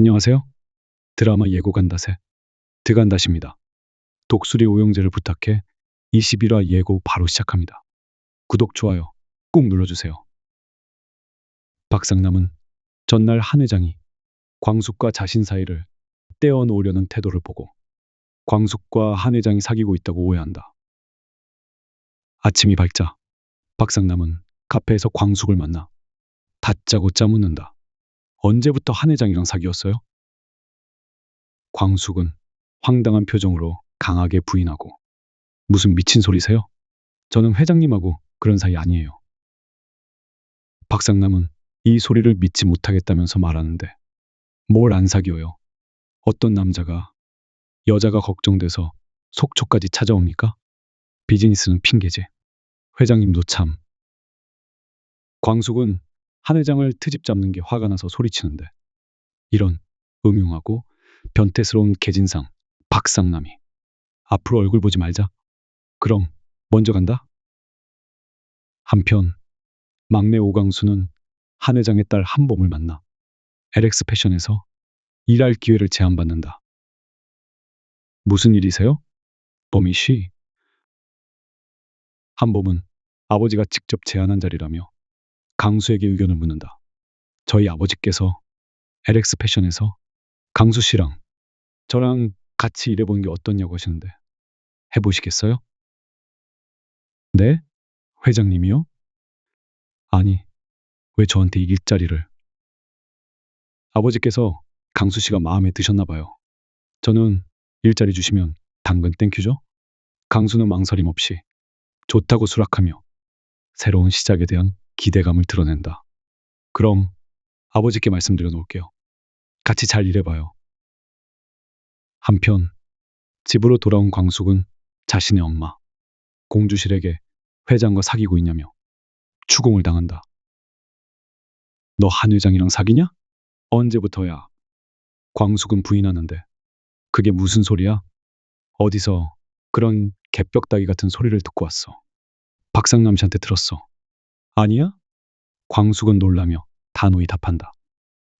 안녕하세요. 드라마 예고 간다세 드간다십니다. 독수리 오영재를 부탁해 21화 예고 바로 시작합니다. 구독, 좋아요 꾹 눌러주세요. 박상남은 전날 한 회장이 광숙과 자신 사이를 떼어놓으려는 태도를 보고 광숙과 한 회장이 사귀고 있다고 오해한다. 아침이 밝자 박상남은 카페에서 광숙을 만나 다짜고짜 묻는다. 언제부터 한 회장이랑 사귀었어요? 광숙은 황당한 표정으로 강하게 부인하고, 무슨 미친 소리세요? 저는 회장님하고 그런 사이 아니에요. 박상남은 이 소리를 믿지 못하겠다면서 말하는데, 뭘 안 사귀어요? 어떤 남자가 여자가 걱정돼서 속초까지 찾아옵니까? 비즈니스는 핑계지. 회장님도 참. 광숙은 한 회장을 트집 잡는 게 화가 나서 소리치는데, 이런 음흉하고 변태스러운 개진상 박상남이 앞으로 얼굴 보지 말자. 그럼 먼저 간다. 한편 막내 오광수는 한 회장의 딸 한봄을 만나 LX 패션에서 일할 기회를 제안받는다. 무슨 일이세요? 봄이 씨. 한봄은 아버지가 직접 제안한 자리라며 강수에게 의견을 묻는다. 저희 아버지께서 LX 패션에서 강수 씨랑 저랑 같이 일해보는 게 어떻냐고 하시는데, 해보시겠어요? 네? 회장님이요? 아니, 왜 저한테 이 일자리를? 아버지께서 강수 씨가 마음에 드셨나 봐요. 저는 일자리 주시면 당근 땡큐죠? 강수는 망설임 없이 좋다고 수락하며 새로운 시작에 대한 기대감을 드러낸다. 그럼 아버지께 말씀드려 놓을게요. 같이 잘 일해봐요. 한편 집으로 돌아온 광숙은 자신의 엄마 공주실에게 회장과 사귀고 있냐며 추궁을 당한다. 너 한 회장이랑 사귀냐? 언제부터야? 광숙은 부인하는데, 그게 무슨 소리야? 어디서 그런 개벽다귀 같은 소리를 듣고 왔어? 박상남 씨한테 들었어. 아니야? 광숙은 놀라며 단호히 답한다.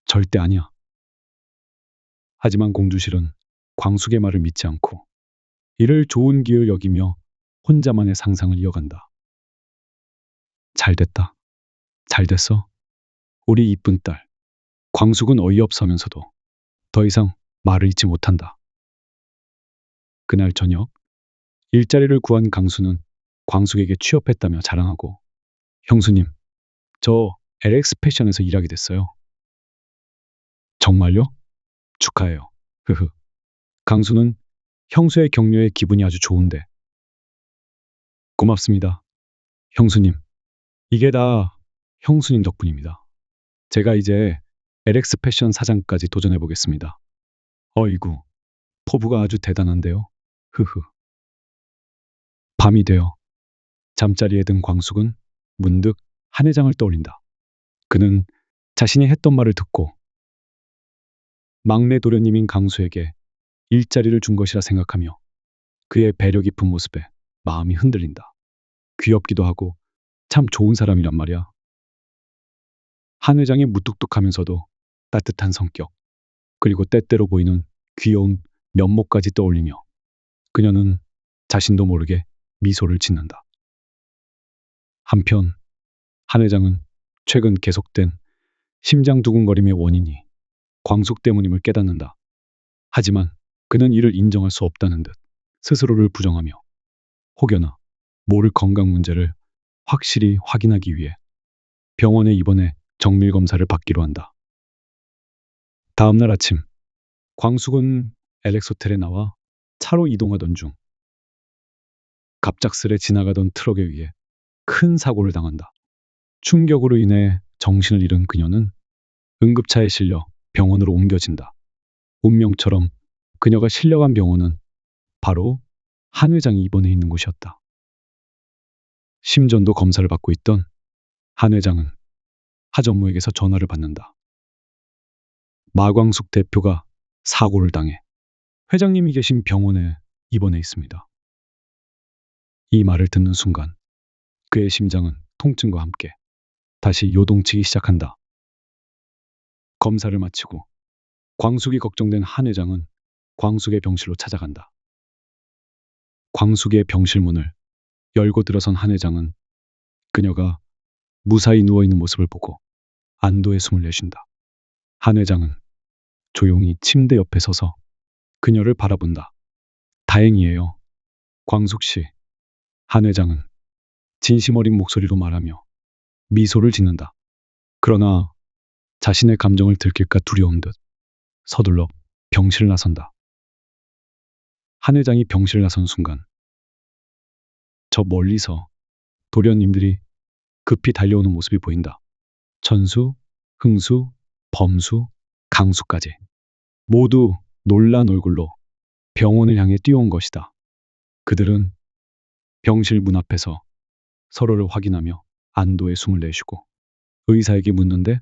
절대 아니야. 하지만 공주실은 광숙의 말을 믿지 않고 이를 좋은 기회를 여기며 혼자만의 상상을 이어간다. 잘 됐다. 잘 됐어. 우리 이쁜 딸. 광숙은 어이없으면서도 더 이상 말을 잇지 못한다. 그날 저녁 일자리를 구한 강수는 광숙에게 취업했다며 자랑하고, 형수님, 저 LX 패션에서 일하게 됐어요. 정말요? 축하해요. 흐흐. 강수는 형수의 격려에 기분이 아주 좋은데. 고맙습니다. 형수님. 이게 다 형수님 덕분입니다. 제가 이제 LX 패션 사장까지 도전해 보겠습니다. 어이구, 포부가 아주 대단한데요. 흐흐. 밤이 되어 잠자리에 든 광숙은 문득 한 회장을 떠올린다. 그는 자신이 했던 말을 듣고 막내 도련님인 강수에게 일자리를 준 것이라 생각하며 그의 배려 깊은 모습에 마음이 흔들린다. 귀엽기도 하고 참 좋은 사람이란 말이야. 한 회장의 무뚝뚝하면서도 따뜻한 성격, 그리고 때때로 보이는 귀여운 면모까지 떠올리며 그녀는 자신도 모르게 미소를 짓는다. 한편 한 회장은 최근 계속된 심장 두근거림의 원인이 광숙 때문임을 깨닫는다. 하지만 그는 이를 인정할 수 없다는 듯 스스로를 부정하며 혹여나 모를 건강 문제를 확실히 확인하기 위해 병원에 입원해 정밀 검사를 받기로 한다. 다음 날 아침 광숙은 LX 호텔에 나와 차로 이동하던 중 갑작스레 지나가던 트럭에 의해 큰 사고를 당한다. 충격으로 인해 정신을 잃은 그녀는 응급차에 실려 병원으로 옮겨진다. 운명처럼 그녀가 실려간 병원은 바로 한 회장이 입원해 있는 곳이었다. 심전도 검사를 받고 있던 한 회장은 하전무에게서 전화를 받는다. 마광숙 대표가 사고를 당해 회장님이 계신 병원에 입원해 있습니다. 이 말을 듣는 순간 그의 심장은 통증과 함께 다시 요동치기 시작한다. 검사를 마치고 광숙이 걱정된 한 회장은 광숙의 병실로 찾아간다. 광숙의 병실 문을 열고 들어선 한 회장은 그녀가 무사히 누워있는 모습을 보고 안도의 숨을 내쉰다. 한 회장은 조용히 침대 옆에 서서 그녀를 바라본다. 다행이에요, 광숙 씨. 한 회장은 진심 어린 목소리로 말하며 미소를 짓는다. 그러나 자신의 감정을 들킬까 두려운 듯 서둘러 병실을 나선다. 한 회장이 병실을 나선 순간 저 멀리서 도련님들이 급히 달려오는 모습이 보인다. 천수, 흥수, 범수, 강수까지 모두 놀란 얼굴로 병원을 향해 뛰어온 것이다. 그들은 병실 문 앞에서 서로를 확인하며 안도의 숨을 내쉬고 의사에게 묻는데,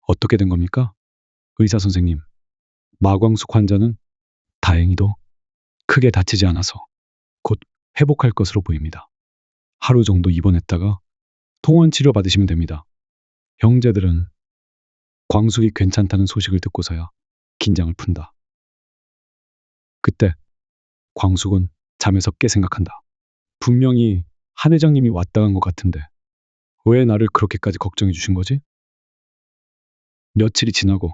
어떻게 된 겁니까? 의사 선생님, 마광숙 환자는 다행히도 크게 다치지 않아서 곧 회복할 것으로 보입니다. 하루 정도 입원했다가 통원 치료 받으시면 됩니다. 형제들은 광숙이 괜찮다는 소식을 듣고서야 긴장을 푼다. 그때 광숙은 잠에서 깨 생각한다. 분명히 한 회장님이 왔다 간 것 같은데 왜 나를 그렇게까지 걱정해 주신 거지? 며칠이 지나고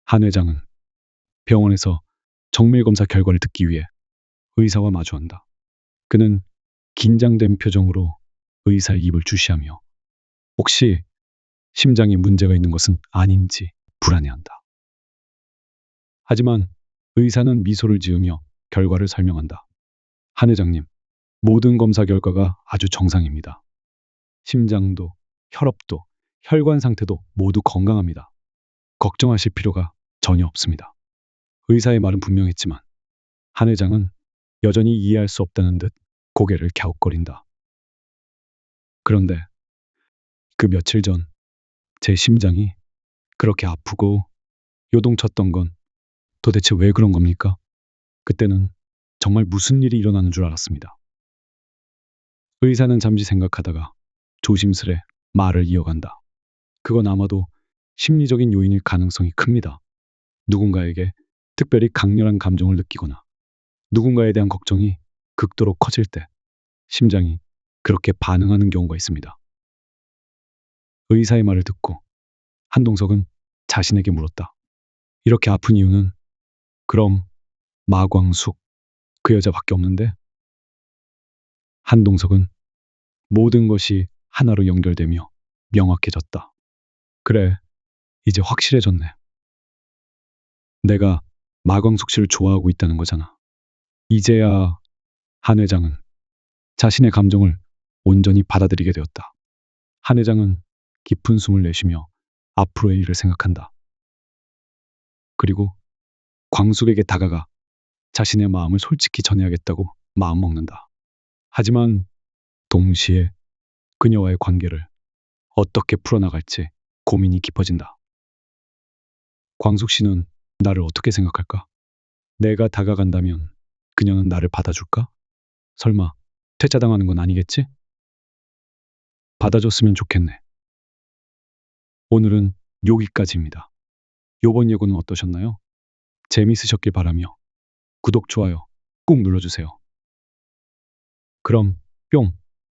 한 회장은 병원에서 정밀검사 결과를 듣기 위해 의사와 마주한다. 그는 긴장된 표정으로 의사의 입을 주시하며 혹시 심장에 문제가 있는 것은 아닌지 불안해한다. 하지만 의사는 미소를 지으며 결과를 설명한다. 한 회장님, 모든 검사 결과가 아주 정상입니다. 심장도, 혈압도, 혈관 상태도 모두 건강합니다. 걱정하실 필요가 전혀 없습니다. 의사의 말은 분명했지만 한 회장은 여전히 이해할 수 없다는 듯 고개를 갸웃거린다. 그런데 그 며칠 전 제 심장이 그렇게 아프고 요동쳤던 건 도대체 왜 그런 겁니까? 그때는 정말 무슨 일이 일어나는 줄 알았습니다. 의사는 잠시 생각하다가 조심스레 말을 이어간다. 그건 아마도 심리적인 요인일 가능성이 큽니다. 누군가에게 특별히 강렬한 감정을 느끼거나 누군가에 대한 걱정이 극도로 커질 때 심장이 그렇게 반응하는 경우가 있습니다. 의사의 말을 듣고 한동석은 자신에게 물었다. 이렇게 아픈 이유는 그럼 마광숙 그 여자밖에 없는데? 한동석은 모든 것이 하나로 연결되며 명확해졌다. 그래, 이제 확실해졌네. 내가 마광숙 씨를 좋아하고 있다는 거잖아. 이제야 한 회장은 자신의 감정을 온전히 받아들이게 되었다. 한 회장은 깊은 숨을 내쉬며 앞으로의 일을 생각한다. 그리고 광숙에게 다가가 자신의 마음을 솔직히 전해야겠다고 마음먹는다. 하지만 동시에 그녀와의 관계를 어떻게 풀어나갈지 고민이 깊어진다. 광숙 씨는 나를 어떻게 생각할까? 내가 다가간다면 그녀는 나를 받아줄까? 설마 퇴짜당하는 건 아니겠지? 받아줬으면 좋겠네. 오늘은 여기까지입니다. 요번 예고는 어떠셨나요? 재미있으셨길 바라며 구독, 좋아요 꾹 눌러주세요. 그럼 뿅!